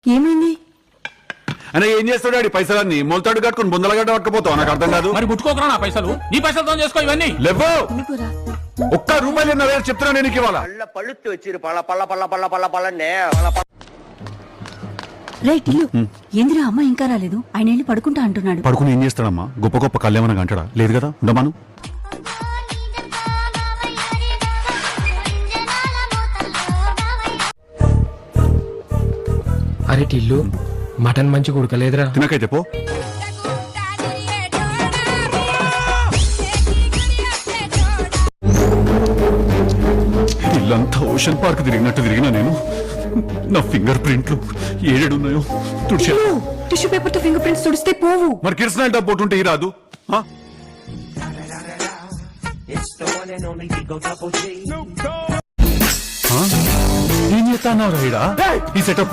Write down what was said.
ఏమైంది? అని ఏం చేస్తాడు పైసలన్నీ మొలతాడు కట్టుకుని బుందలగడ్డ పట్టుకుపోతావు నాకు అర్థం కాదు. మరి ముట్టుకోకరా నా పైసలు, నీ పైసలతో చేసుకో ఇవన్నీ. లేవో ఎందుకురా? ఒక్క రూపాయలు చెప్తున్నా నేను ఇవాళ. పళ్ళుత్తు వచ్చిరు పళ్ళ పళ్ళ పళ్ళ పళ్ళ పళ్ళ పళ్ళనే రైట్ ఇల్లు ఏందిరా అమ్మ ఇంకా రాలేదు, ఆయన వెళ్ళి పడుకుంటా అంటున్నాడు. పడుకుని ఏం చేస్తాడమ్మా? గొప్ప గొప్ప కళ్యాణం అంటాడా? లేదు కదా, ఉండమాను. అరే టిల్లు, మటన్ మంచి ఉడకలేదురా. తినకైతే పో. ఇల్లంతా ఓషన్ పార్క్ తిరిగినట్టు తిరిగినా నేను. నా ఫింగర్ ప్రింట్లు ఏడున్నాయో తుడిచా. టిష్యూ పేపర్ తో ఫింగర్ ప్రింట్స్ తుడిస్తే పోవు. మరి కిరసనాయిల్ డబ్బు ఉంటే ఈ రాదు. ఏం చేస్తా అన్నావు రా? ఈ సెటప్